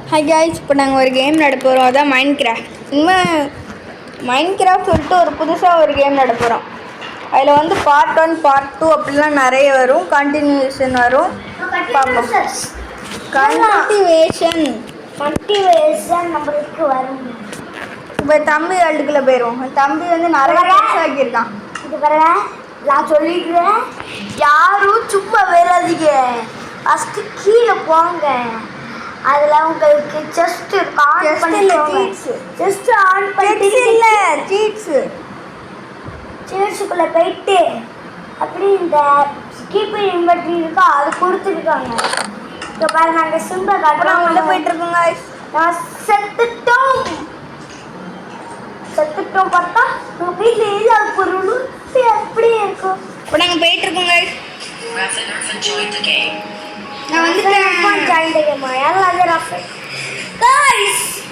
Hi guys, இப்போ நாங்கள் ஒரு கேம் நடப்போகிறோம். அதான் மைன்கிராஃப்ட். இனிமேல் மைன்கிராஃப்ட் சொல்லிட்டு ஒரு புதுசாக ஒரு கேம் நடப்போகிறோம். அதில் வந்து பார்ட் 1 பார்ட் 2 அப்படிலாம் நிறைய வரும். கண்டினியூஷன் வரும். பார்ப்போம். கல்டிவேஷன் நம்மளுக்கு வரும். இப்போ தம்பி வேர்ல்டுக்குள்ளே போயிடுவோம். தம்பி வந்து நிறைய ஆக்கியிருக்கான். இது வர நான் சொல்லிக்கிறேன், யாரும் சும்மா வராதீங்க. ஃபஸ்ட்டு கீழே போங்க. அதில் உங்களுக்கு செஸ்ட் ஆன் பண்ணிக்கோங்க. செஸ்ட் ஆன் பண்ணிட்டு இல்லை சீட்ஸு சீட்ஸுக்குள்ளே போயிட்டு அப்படி இந்த கீப்பர் இன்வெர்டரி இருக்கா அது கொடுத்துருக்காங்க. இப்போ பாருங்க, நாங்கள் சிம்பிள் காட்டுறோம். உள்ளே போயிட்டுருக்கோங்க. நான் செத்துட்டோம் பார்த்தா நம்ம வீட்டில் ஏதாவது பொருள் எப்படி இருக்கும். இப்போ நாங்கள் போயிட்டுருக்கோங்க. நான் வந்து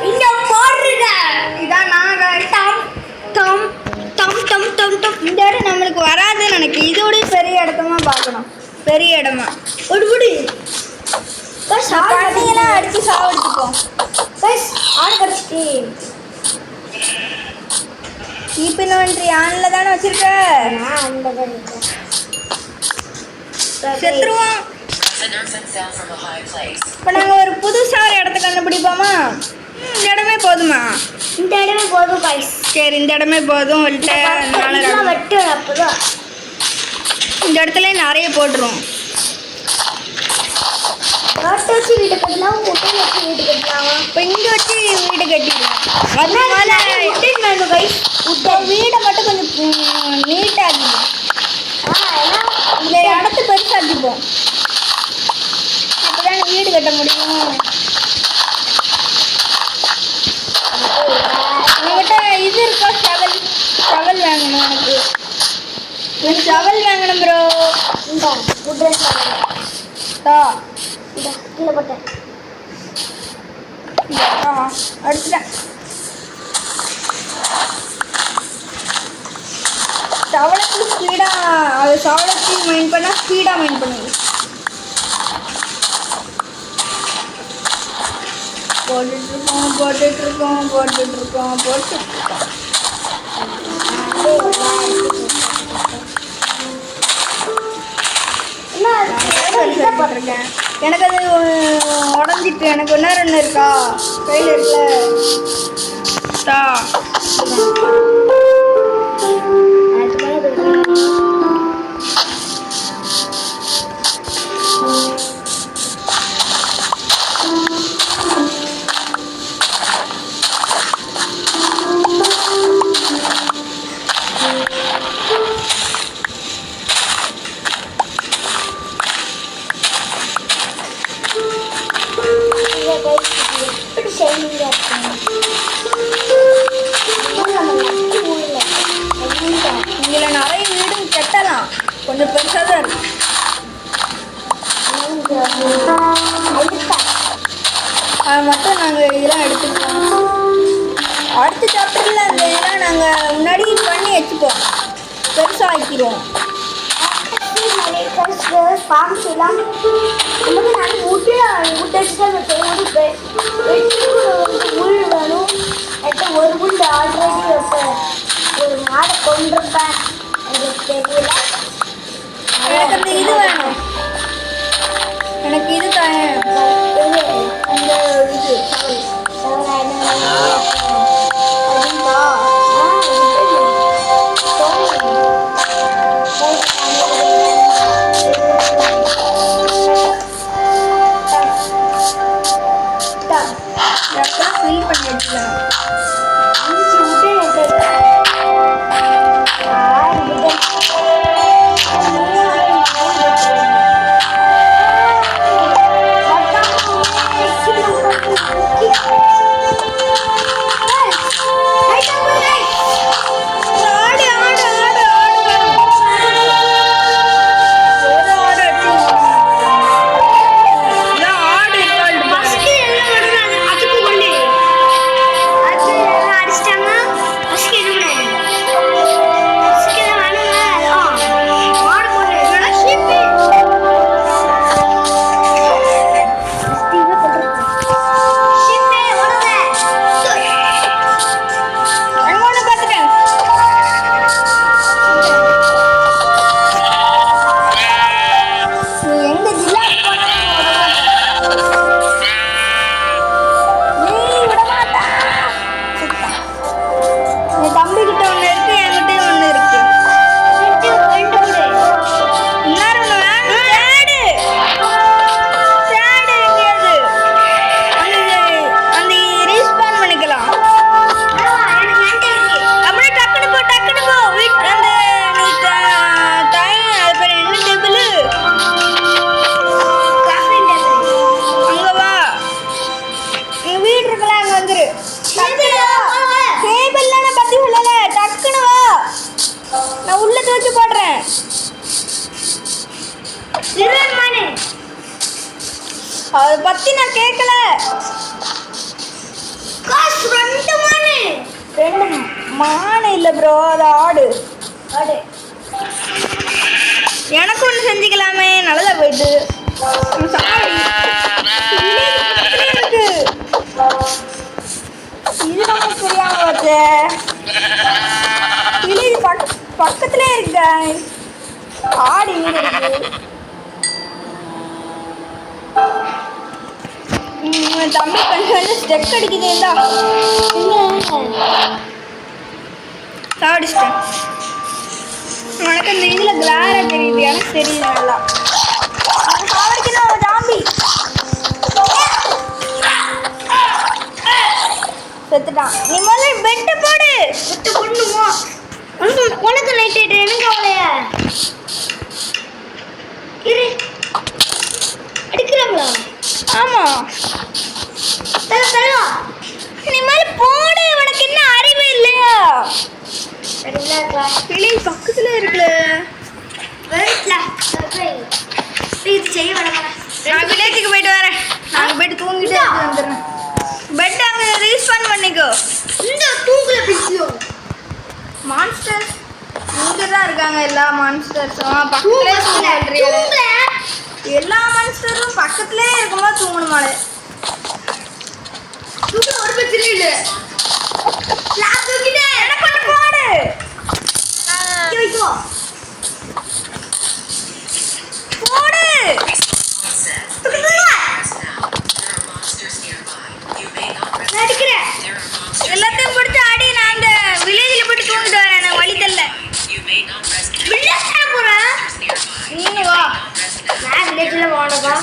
இங்க போடுறீங்க. இதான் நாங்கள் இந்த இடம் நம்மளுக்கு வராதுன்னு நினைக்கிறேன். இதோட பெரிய இடத்தமா பார்க்கணும். பெரிய இடமா ஒடுபடி தண்ணியெல்லாம் அடிச்சு சாவடிச்சுப்போம். ஆடு கடிச்சிட்டு இன்வென்ட்ரி ஆன்ல தானே வச்சிருக்க. செத்துருவோம். இப்போ நாங்கள் ஒரு புதுசாக ஒரு இடத்த கண்டுபிடிப்போமா? இந்த இடமே போதுமா? இந்த இடமே போதும் காய்ஸ். சரி, இந்த இடமே போதும். வெட்டு அப்போதான் இந்த இடத்துல நிறைய போட்டுருவோம். வச்சு வீடு கட்டலாம், முட்டை வச்சு வீடு கட்டலாமா? இப்போ இங்கே வச்சு வீடு கட்டிடுவோம். வீடை மட்டும் கொஞ்சம் நீட்டாக்கிடுவோம். இந்த இடத்த பெருசாக்கிப்போம். அப்போதான் வீடு கட்ட முடியும். என்கிட்ட இது இருக்கா? ஷவல் வாங்கணும். எனக்கு ஷவல் வாங்கணும் ப்ரோ. கீழே போட்டேன். அடுத்துட்டேன். ஷவலத்தில் ஸ்பீடாக அது ஷவலத்தில் மைண்ட் பண்ணால் ஸ்பீடாக மைண்ட் பண்ணுது. போட்டுட்ருக்கோம். போட்டிருக்கேன். எனக்கு அது உடஞ்சிட்டு. எனக்கு ஒன்று இருக்கா கையில் இருக்குல்ல. இதில் நிறைய வீடு கட்டலாம். கொஞ்சம் பெருசாக தான் இருக்கு. அது மட்டும் நாங்கள் இதெல்லாம் எடுத்துக்கிட்டோம். அடுத்த சாப்டரில் அந்த இதெல்லாம் நாங்கள் முன்னாடி பண்ணி வச்சுப்போம். பெருசாக ஆக்கிடுவோம். ஃபார்ம்ஸ் எல்லாம் நாங்கள் உள் வேணும். ஒரு உள் ஆல்ரெடி வைப்பேன். ஒரு மாடை கொண்டிருப்பேன். எனக்கு தெரியல. எனக்கு அந்த இது வேணும். எனக்கு இது அந்த இது ஃபில் பண்ணி வச்சுக்கலாம். அது அதை பத்தி நான் கேட்கல. காசு 2 மானு. 2 மானு இல்ல ப்ரோ, அது ஆடு. ஆடு. எனக்கு ஒன்று செஞ்சுக்கலாமே, நல்லதா போயிட்டு. இருக்கு இது நமக்கு புரியாம போச்சு. வில்லேஜ் பக்கத்துல இருக்கு guys. ஆடு இங்க இருக்கு. தம்பி கொஞ்சம் ஸ்டெக் அடிக்குதுடா. சாடிச்சிட்டேன். உனக்கு இந்த இதில் கிளாரா தெரியுது, எனக்கு தெரியல நல்லா. சாவடிக்கணும் ஒரு ஜாம்பி. செத்துட்டான். நீ முதல்ல பெட்டு போடு. விட்டு கொண்டுமா உனக்கு நைட் ஆயிட்டு எனக்கு அவளையா இரு அடிக்கிறாங்களா? ஆமா தல தல நீ முதல்ல போடு. உனக்கு என்ன அறிவு இல்லையா? சரிங்களா கிளாஸ் வில்லேஜ் பக்கத்துல இருக்குல்ல. வெயிட்ல இது செய்ய வேணாம். நான் வில்லேஜுக்கு போயிட்டு வரேன். நான் போயிட்டு தூங்கிட்டு வந்துடுறேன். பெட் அங்கே ரீஸ்பான் பண்ணிக்கோ. இந்த தூங்குல பிடிச்சியோ மான்ஸ்டர்ஸ் இங்கே தான் இருக்காங்க. எல்லா மான்ஸ்டர்ஸும் பக்கத்துலேயே எல்லா மான்ஸ்டரும் பக்கத்துலேயே இருக்கும்போது தூங்கணுமாலே. தூங்குல ஒரு பிரச்சனை இல்லை. கிளாஸ் தூக்கிட்டே எனக்கு ஒன்று போடு. வைக்கோ போடு. நடிக்கிறேன் எல்லாத்தையும் பிடிச்சி ஆடி. நான் அந்த வில்லேஜில் போயிட்டு தூங்கிட்டு வரேன். நான் வழி தரல. வில்லேஜ் போகிறேன். நீங்க வா. நான் வில்லேஜில் போனப்பா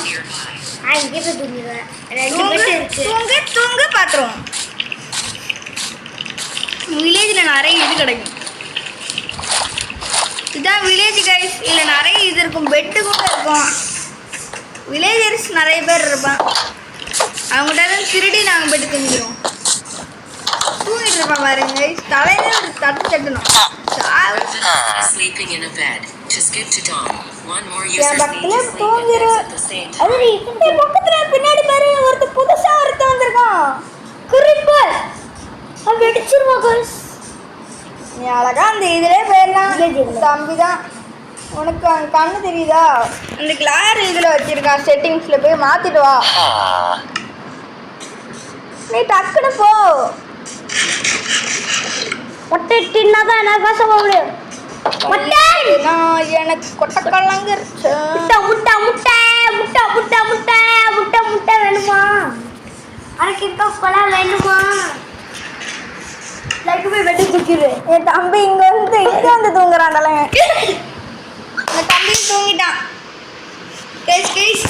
நான் இங்கே போய் தூங்கிடுவேன். 2 பெட் இருக்கு. தூங்கு தூங்கு பார்த்துருவோம். வில்லேஜில் நிறைய இது கிடைக்கும். இதுதான் வில்லேஜ் கைஸ். இதில் நிறைய இது இருக்கும். பெட்டு கூட இருக்கும். வில்லேஜர்ஸ் நிறைய பேர் இருப்பான். அவங்ககிட்ட திருடி நாங்கள் பெட்டு தூங்கிடுவோம். தூங்கிட்டு இருப்பான் பாருங்க கைஸ். தலையில ஒரு தட்டு தட்டணும். என் பக்கத்துல தூங்கிரு. அது என் பக்கத்துல பின்னாடி பாரு, ஒருத்தர் புதுசா ஒருத்தர் வந்திருக்கான். குறிப்பால் அவன் வெடிச்சிருவா கைஸ். நீ அழகா அந்த இதுலேயே போயிடலாம். தம்பி தான். உனக்கு அங்கே கண்ணு தெரியுதா? அந்த கிளார் இதில் வச்சிருக்கான். செட்டிங்ஸில் போய் மாற்றிட்டு வா. நீ டக்குன்னு போ. மொட்டை தின்னாதான் என்ன காசு முடியும். மொட்டை நான் எனக்கு கொட்டக்கல்லங்க இருச்சு. முட்டை முட்டை முட்டை முட்டை முட்டை முட்டை முட்டை முட்டை வேணுமா? அதுக்கு இப்போ பழம் வேணுமா? லைக் போய் வெட்டி தூக்கிடு. என் தம்பி இங்கே வந்து தூங்குறான்டல. என் தம்பி தூங்கிட்டான். கேஸ் கேஸ்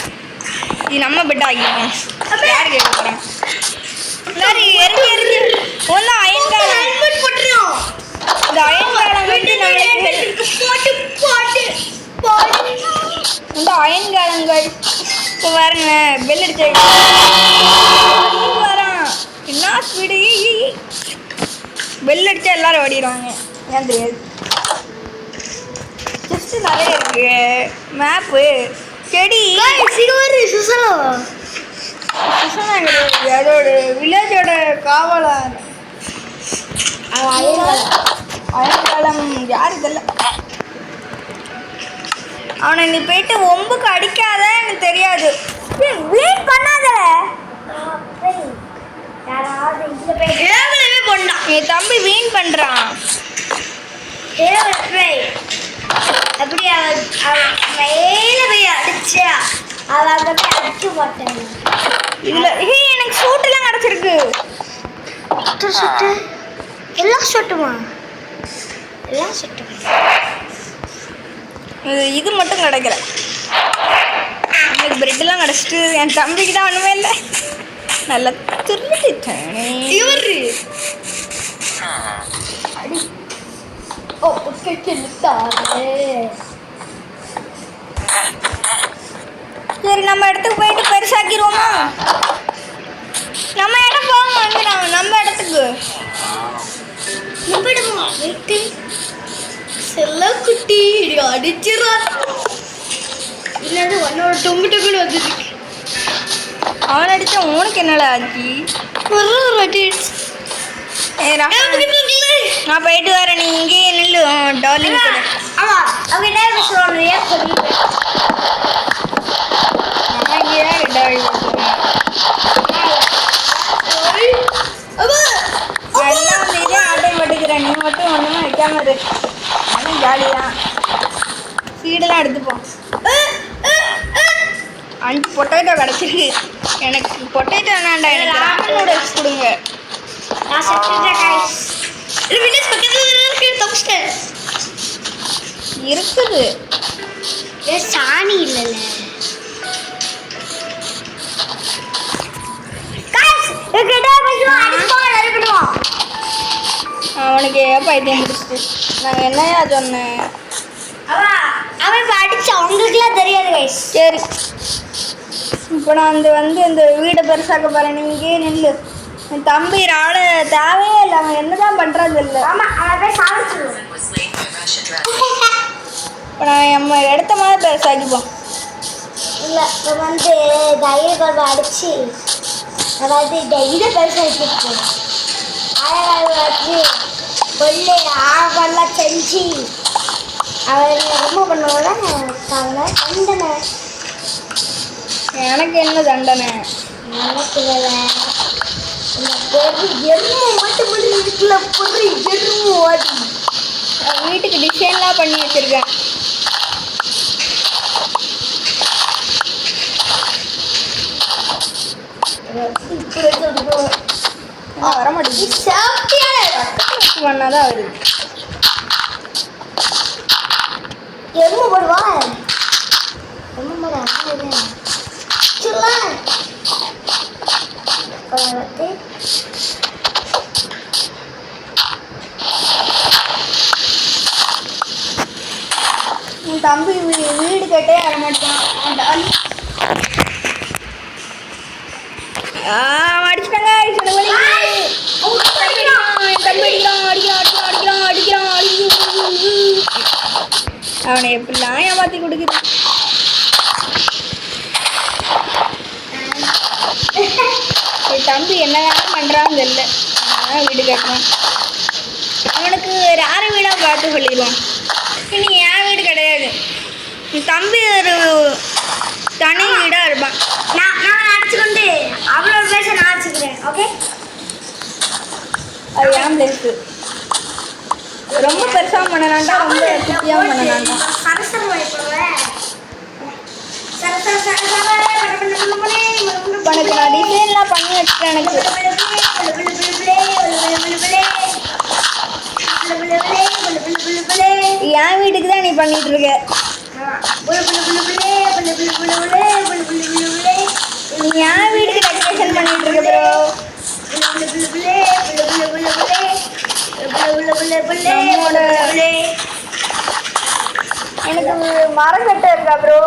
இது நம்ம பெட் ஆகிடும். யார் கேட்க போகிறேன்? எல்லாரும் எரிஞ்சு எரிஞ்சு ஒன்றா அயன்காலம் ஹெல்மெட் போட்டுறோம். இந்த அயன்காலம் வந்து நம்மளுக்கு போட்டு போட்டு போட்டு இந்த அயன்காலங்கள் இப்போ பாருங்க. பெல் அடிச்சு வரான். என்ன ஸ்பீடு. பெல் அடித்தா எல்லாரும் ஓடிடுவாங்க. ஏன் தெரியாது. ஜஸ்ட்டு நிறைய இருக்கு. மேப்பு செடி சிறுவர் சுசலோ சுசனா கிடையாது. அதோட வில்லேஜோட காவலர் அயன்காலம் யார் இதெல்லாம். அவனை நீ போயிட்டு ஒம்புக்கு அடிக்காத. எனக்கு தெரியாது. வீட் பண்ணாதல. யாராவது இந்த போய் ஏவலவே பண்ணான். என் தம்பி வீண் பண்ணுறான். அப்படி அவன் மேலே போய் அடிச்சா அவன் அங்கே போய் அடிச்சு போட்டேன். இதில் எனக்கு சூட்டெல்லாம் கிடச்சிருக்கு. சுட்டு எல்லாம் சுட்டுமா? எல்லாம் சுட்டுமா? இது மட்டும் கிடைக்கல. எனக்கு பிரெட்டெல்லாம் கிடச்சிட்டு என் தம்பிக்கு தான் ஒன்றுமே இல்லை. நல்லா திருட்டிட்டேன். இவர் அடி ஓ கேட்டாரு. சரி நம்ம இடத்துக்கு போயிட்டு பெருசாக்கிடுவோமா? நம்ம இடம் போங்க. நம்ம இடத்துக்கு நிப்பிடுமா வெயிட்டு செல்ல குட்டி அடிச்சிடா. இல்லது உன்னோட டொங்கு டொங்குன்னு வந்துருக்கு. அவன் அடிச்சா உனக்கு என்னடா ஆச்சு? நான் போயிட்டு வரேன், நீ இங்கேயே நில்லு. டார்லிங் கூட ஆமா அவங்க என்ன பேசுவாங்க ஏன் சொல்லிட்டு நான் இங்கேயே டார்லிங் எல்லாம் வந்து இதே ஆட்டை பட்டுக்கிறேன். நீ மட்டும் ஒன்றுமே வைக்காம இரு. ஆனால் ஜாலிதான். சீடெல்லாம் எடுத்துப்போம். 5 பொட்டேட்டோ கிடச்சிருக்கு. எனக்கு பொட்டேட்டோ வேணாண்டா, எனக்கு ராமன் நூடுல்ஸ் கொடுங்க. நான் செத்துட்டேன் गाइस இது விண்டோஸ் பக்கத்துல இருக்கு தப்பிச்சிட்டேன் இருக்குது. ஏ சாணி இல்லல गाइस எங்கடா போய் அடிப்போம் அடிப்போம் அவனுக்கு பைத்தியம் பிடிச்சிட்டு நான் என்னையா சொன்னேன். அவன் அடிச்சா உங்களுக்குலாம் தெரியாது गाइस. சரி, இப்போ நான் வந்து இந்த வீடை பெருசாக்க போகிறேன். நீ இங்கேயே நில்லு. என் தம்பி ஆள தேவையே இல்லை. அவன் என்னதான் பண்ணுறது இல்லை. ஆமா அவன் போய் சாப்பிடுவோம். இப்போ நான் நம்ம எடுத்த மாதிரி பெருசாக்கிப்போம். இல்லை இப்போ வந்து தயிர் குழம்பு அடிச்சு அதாவது இதை பெருசாக்கிப்போம். அழகாக வச்சு கொள்ளை ஆகலாம் செஞ்சு அவர் ரொம்ப பண்ணுவோம்ல தண்டனை. எனக்கு என்ன தண்டனை? எனக்கு இந்த பொருள் எருமை மட்டும் இருக்குல்ல பொருள் எருமை ஓடி வீட்டுக்கு டிசைன்லாம் பண்ணி வச்சுருக்கேன். வர மாட்டேங்குது. பண்ணாதான் வருது. எருமை போடுவா எருமை போட சொல்லலாம் உன் தம்பி வீடு கட்டே வர மாட்டான். அடிச்சுட்டாங்க. அவனை எப்படிலாம் ஏமாத்தி கொடுக்குது. என் தம்பி என்னதான் பண்ணுறான்னு தெரியல. அதான் வீடு கட்டணும். அவனுக்கு வேறு வீடாக பார்த்து சொல்லிடுவான். இனி என் வீடு கிடையாது, என் தம்பி ஒரு தனி வீடாக இருப்பான். நான் அடிச்சுக்கொண்டு அவளோட பேச நான் அடிச்சுக்கிறேன். ஓகே அது ஏன் பிளேஸு. ரொம்ப பெருசாக பண்ணலான்டா, ரொம்ப குட்டியாகவும் பண்ணலான்டா. உனக்கு நான் டிசைன்லாம் பண்ணி வச்சுட்டேன். எனக்கு என் வீட்டுக்கு தான் நீ பண்ணிட்டு இருக்க. நீ என் வீட்டுக்கு டெக்கரேஷன் பண்ணிட்டு இருக்க ப்ரோ. எனக்கு மரம் கட்டை இருக்கா ப்ரோ?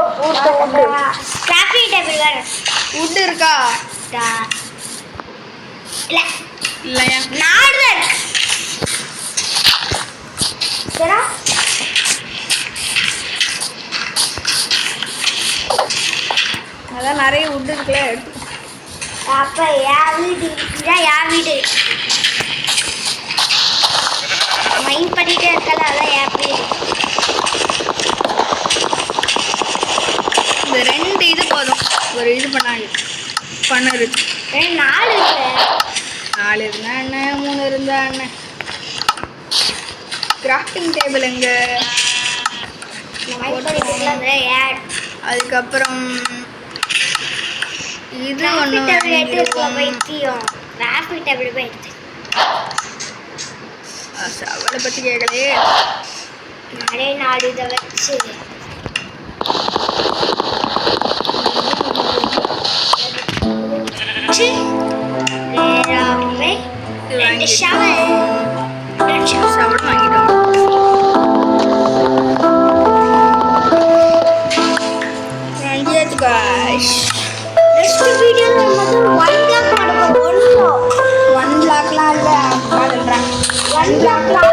வுட் இருக்கா? இல்லையா? அதான் நிறைய வுட் இருக்குல்ல. அப்ப என் வீடு இதான் என் வீடு மைண்ட் பண்ணிட்டே இருக்கல அதான் என் வீடு. இந்த 2 இது போதும். ஒரு இது பண்ணாங்க பண்ணுறது. 4 இருக்கு. 4 இருந்தா என்ன, 3 இருந்தா என்ன. கிராஃப்டிங் டேபிள் எங்க? அதுக்கப்புறம் இது ஒன்று அவளை பற்றி கேட்கலையே. 4 இதை வச்சு ஷவர் வாங்கிட்டோம். வாங்கியாச்சு guys. நெக்ஸ்ட் வீடியோல நம்ம 1 லாக் பண்ணுவோம். 1 லாக்லாம் இல்லை பாடுறேன். 1 லாக்லாம்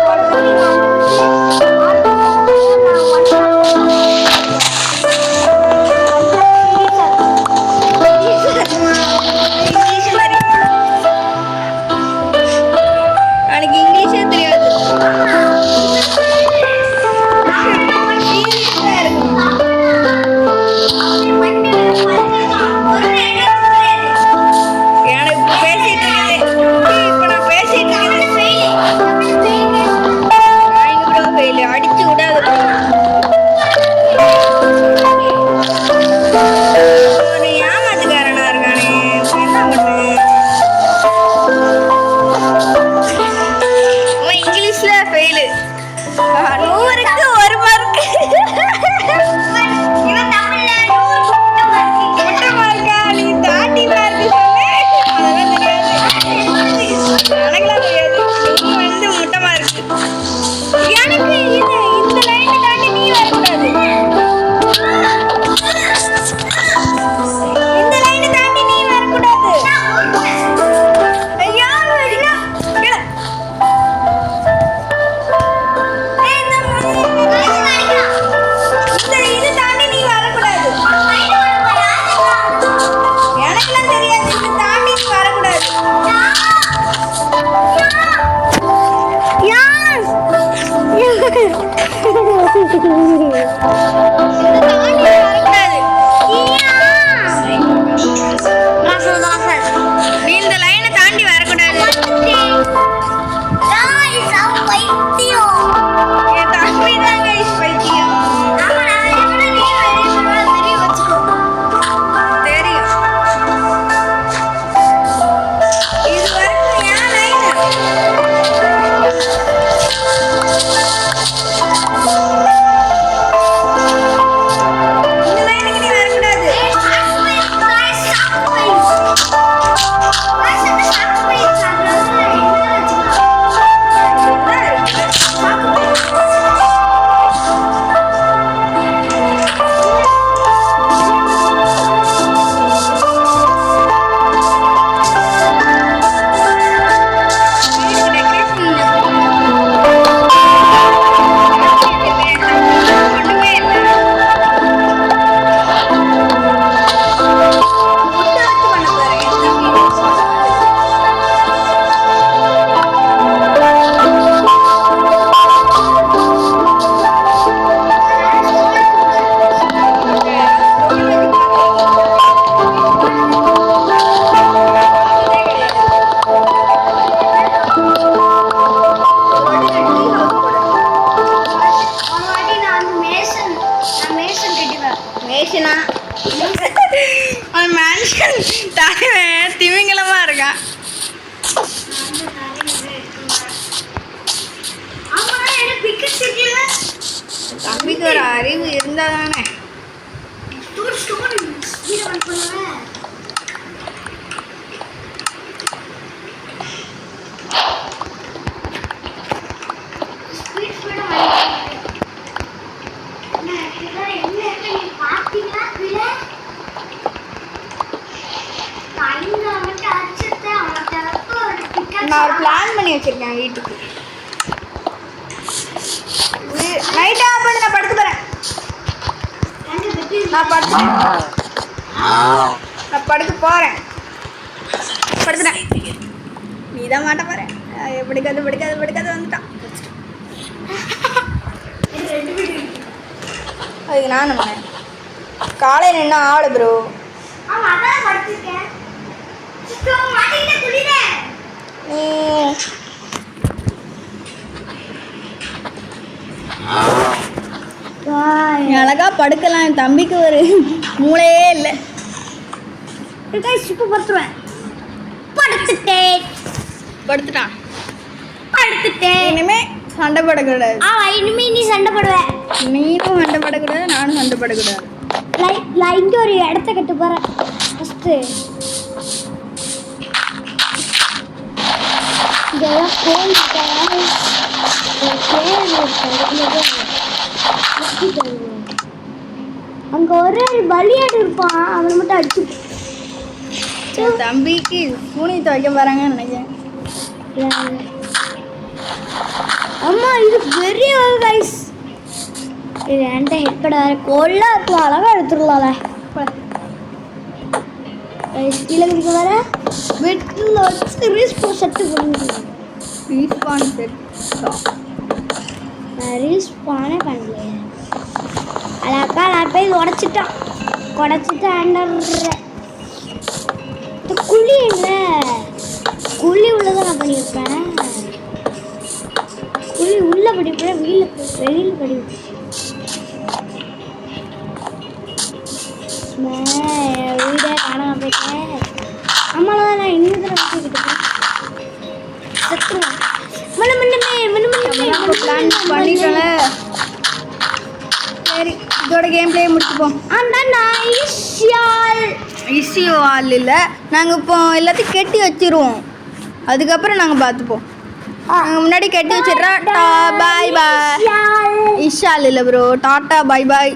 நீ இந்த லைனை தாண்டி வரக்கூடாது. என் தம்பி தான் கைஸ் பைத்தியம். தெரியும். இது வரைக்கும் ஏன் லைன்? இந்த லைனுக்கு நீ வரக்கூடாது. மேஷனா அவன் மேன்ஷன் தலைவன் திமிங்கலமா இருக்கான். தம்பிக்கு ஒரு அறிவு இருந்தா தானே. நான் ஒரு பிளான் பண்ணி வச்சிருக்கேன் வீட்டுக்கு. நைட்டா பண்ணி நான் படுத்து போறேன். நான் படுத்து போறேன். படுத்துட்டேன். நீ தான் மாட்ட போற. பிடிக்காது வந்துட்டான். அதுக்கு நான் என்ன காலையில் என்ன ஆளு ப்ரோ. அழகா படுக்கலாம். என் தம்பிக்கு ஒரு மூளையே இல்லை. படுத்துட்டான். இனிமே சண்டை போடக்கூடாது. இனிமே நீ சண்டை போடுவ. நீனும் சண்டை போடக்கூடாது, நானும் சண்டை போடக்கூடாது. இங்க ஒரு இடத்த கட்டு போறேன். ஃபர்ஸ்ட் இதெல்லாம் கோல் அங்க ஒரு பலியாடு இருப்பான். அவனை மட்டும் அடிச்சு என் தம்பிக்கு பூனி துவைக்க போறாங்கன்னு நினைக்கிறேன். அம்மா இது பெரிய கைஸ். இது என்கிட்ட ஹெட்பட வேற கொள்ள இருக்கும். அழகா எடுத்துடலாம்ல. கீழே இருக்க வர வெட்டில் வச்சு ரீஸ்பான் செட்டு பண்ணிடுவேன். ரீஸ்பான் செட் நான் ரீஸ்பானே பண்ணலையே. அழகா நான் போய் உடச்சிட்டு ஆண்டர் குழி இல்லை. குழி உள்ளதை நான் பண்ணியிருப்பேன். குழி உள்ள படிப்பேன், வெளியில் படிப்பேன். வீடே காணாம போயிட்டேன். அம்மாலாம் நான் இன்னும் வச்சுக்கிட்டு செத்துருவேன். பண்ணிட்டோம்ல. சரி, இதோட கேம் பிளே முடிச்சுப்போம். இஷ்யூ ஆள் இல்லை. நாங்கள் இப்போ எல்லாத்தையும் கெட்டி வச்சிருவோம். அதுக்கப்புறம் நாங்கள் பார்த்துப்போம். நாங்கள் முன்னாடி கெட்டி வச்சிடுறோம். பாய் பாய். இஷால் இல்லை ப்ரோ. டாட்டா பாய் பாய்.